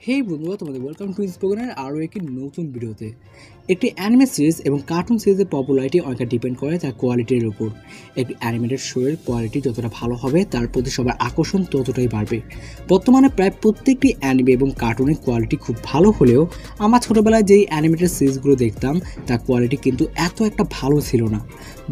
হেই বন্ধুরা, তোমাদের welcome to স্পোকেনের আরও একটি নতুন ভিডিওতে। একটি অ্যানিমে সিরিজ এবং কার্টুন সিরিজের পপুলারিটি অনেকটা ডিপেন্ড করে তার কোয়ালিটির উপর। একটি অ্যানিমেটেড শোয়ের কোয়ালিটি যতটা ভালো হবে তার প্রতি সবার আকর্ষণ ততটাই বাড়বে। বর্তমানে প্রায় প্রত্যেকটি অ্যানিমে এবং কার্টুনের কোয়ালিটি খুব ভালো হলেও আমার ছোটোবেলায় যেই অ্যানিমেটেড সিরিজগুলো দেখতাম তার কোয়ালিটি কিন্তু এত একটা ভালো ছিল না।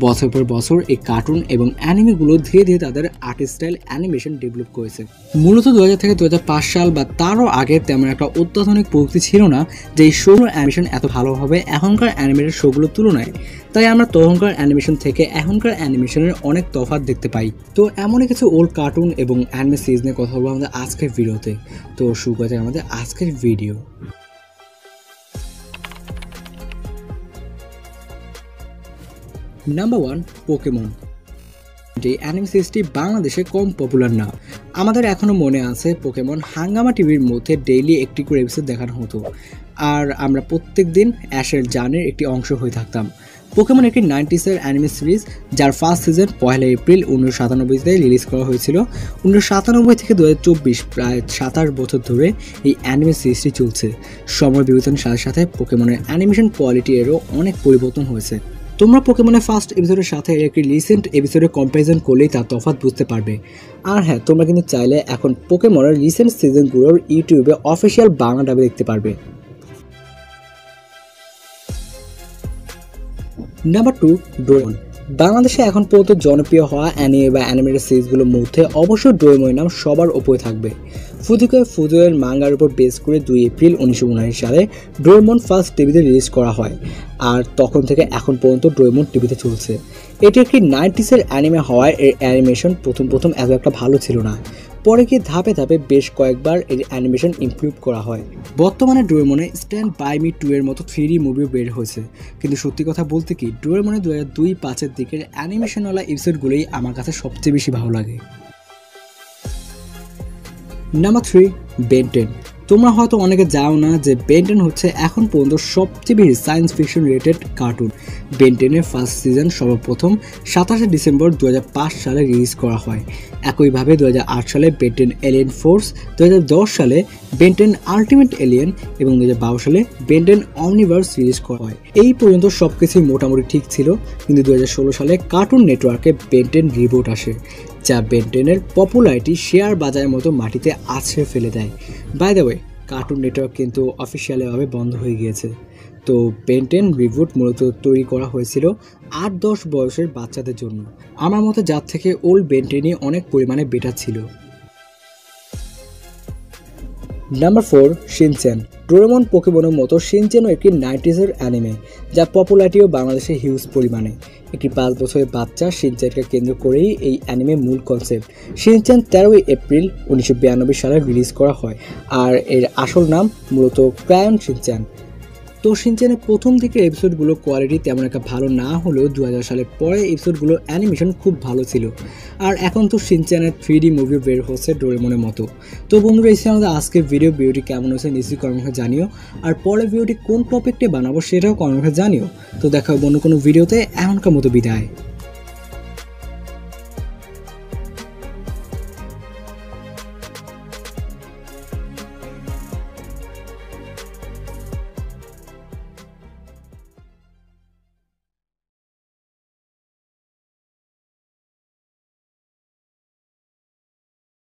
বছর পর বছর এই কার্টুন এবং অ্যানিমেগুলো ধীরে ধীরে তাদের আর্ট স্টাইল অ্যানিমেশন ডেভেলপ করেছে। মূলত 2000 থেকে 2005 সাল বা তারও আগে তেমন একটা অত্যাধুনিক প্রযুক্তি ছিল না যে এই শোগুলোর অ্যানিমেশন এত ভালো হবে এখনকার অ্যানিমেটেড শোগুলোর তুলনায়। তাই আমরা তখনকার অ্যানিমেশন থেকে এখনকার অ্যানিমেশনের অনেক তফাৎ দেখতে পাই। তো এমনই কিছু ওল্ড কার্টুন এবং অ্যানিমে সিরিজ নিয়ে কথা বলবো আমাদের আজকের ভিডিওতে। তো শুরু করা যাক আমাদের আজকের ভিডিও। Number 1, Pokemon. এই অ্যানিমে সিরিজটি বাংলাদেশে কম পপুলার না। আমাদের এখনও মনে আছে পোকেমন হাঙ্গামা টিভির মধ্যে ডেইলি একটি করে এপিসোড দেখানো হতো, আর আমরা প্রত্যেক দিন অ্যাশের জার্নির একটি অংশ হয়ে থাকতাম। পোকেমন একটি 90s অ্যানিমে সিরিজ যার ফার্স্ট সিজন 1 এপ্রিল 1997-তে রিলিজ করা হয়েছিল। 1997 থেকে 2024 প্রায় 27 বছর ধরে এই অ্যানিমে সিরিজটি চলছে। সময় বিবর্তনের সাথে সাথে পোকেমনের অ্যানিমেশন কোয়ালিটি এরও অনেক পরিবর্তন হয়েছে। তোমরা পোকেমনের ফার্স্ট এপিসোডের সাথে একটি রিসেন্ট এপিসোডের কম্প্যারিজন করলেই তার তফাৎ বুঝতে পারবে। আর হ্যাঁ, তোমরা কিন্তু চাইলে এখন পোকেমনের রিসেন্ট সিজনগুলোর ইউটিউবে অফিসিয়াল বাংলা ডাবে দেখতে পারবে। Number 2, Doraemon. বাংলাদেশে এখন পর্যন্ত জনপ্রিয় হওয়া অ্যানিমে বা অ্যানিমেটেড সিরিজগুলোর মধ্যে অবশ্যই ডোরেমনের নাম সবার ওপরে থাকবে। ফুজুয়ের মাঙ্গার উপর বেস করে 2 এপ্রিল 1979 সালে ডোরেমন ফার্স্ট টিভিতে রিলিজ করা হয়, আর তখন থেকে এখন পর্যন্ত ডোরেমন টিভিতে চলছে। এটি একটি 90s অ্যানিমে হওয়ায় এর অ্যানিমেশন প্রথম এত একটা ভালো ছিল না। পরে গিয়ে ধাপে ধাপে বেশ কয়েকবার এর অ্যানিমেশন ইমপ্রুভ করা হয়। বর্তমানে ডোরেমনে স্ট্যান্ড বাই মি 2 এর মতো 3D মুভিও বের হয়েছে, কিন্তু সত্যি কথা বলতে কি ডোরেমনে 2002-05 দিকের অ্যানিমেশনওয়ালা এপিসোডগুলোই আমার কাছে সবচেয়ে বেশি ভালো লাগে। Number 3, Ben 10। তোমরা হয়তো অনেকে জানো না যে বেন 10 হচ্ছে এখন পর্যন্ত সবচেয়ে বেশি science fiction related cartoon. Ben 10-এর ফার্স্ট সিজন সর্বপ্রথম 27 ডিসেম্বর 2005 সালে রিলিজ করা হয়। একইভাবে 2008 সালে বেন 10 এলিয়েন ফোর্স, 2010 সালে বেন 10 আলটিমেট এলিয়েন এবং 2012 সালে বেন 10 অমনিভার্স রিলিজ করা হয়। এই পর্যন্ত সব কিছুই মোটামুটি ঠিক ছিল, কিন্তু 2016 সালে কার্টুন নেটওয়ার্কে বেন 10 রিবুট আসে, যা বেন 10-এর পপুলারিটি শেয়ার বাজারের মতো মাটিতে আছড়ে ফেলে দেয়। By the way, Cartoon Network কিন্তু অফিসিয়ালিভাবে বন্ধ হয়ে গিয়েছে। তো বেন 10 রিবুট মূলত তৈরি করা হয়েছিল 8-10 বয়সের বাচ্চাদের জন্য। আমার মতে যার থেকে ওল্ড বেন 10-ই অনেক পরিমাণে বেটার ছিল। Number 4, Shinchan. ডোরেমন পোকেমনের মতো শিনচ্যানও একটি 90s অ্যানিমে, যার পপুলারিটিও বাংলাদেশে হিউজ পরিমাণে। একটি 5 বছরের বাচ্চা শিনচ্যানকে কেন্দ্র করেই এই অ্যানিমে মূল কনসেপ্ট। শিনচ্যান 13 এপ্রিল 1992 সালে রিলিজ করা হয়, আর এর আসল নাম মূলত ক্রায়ন শিনচ্যান। তো শিনচ্যানের প্রথম দিকের এপিসোডগুলো কোয়ালিটি তেমন একটা ভালো না হলেও 2000 সালের পরে এপিসোডগুলোর অ্যানিমেশন খুব ভালো ছিল। আর এখন তো শিনচ্যানের 3D মুভি বের হচ্ছে ডোরেমনের মতো। তো বন্ধুরা, এই ছিল আমাদের আজকের ভিডিওটি কেমন হয়েছে নিশ্চয়ই কমেন্টে জানিও, আর পরের ভিডিওটি কোন টপিকটি বানাবো সেটাও কমেন্টে জানিও। তো দেখা হবে অন্য কোনো ভিডিওতে। এখনকার মতো বিদায়।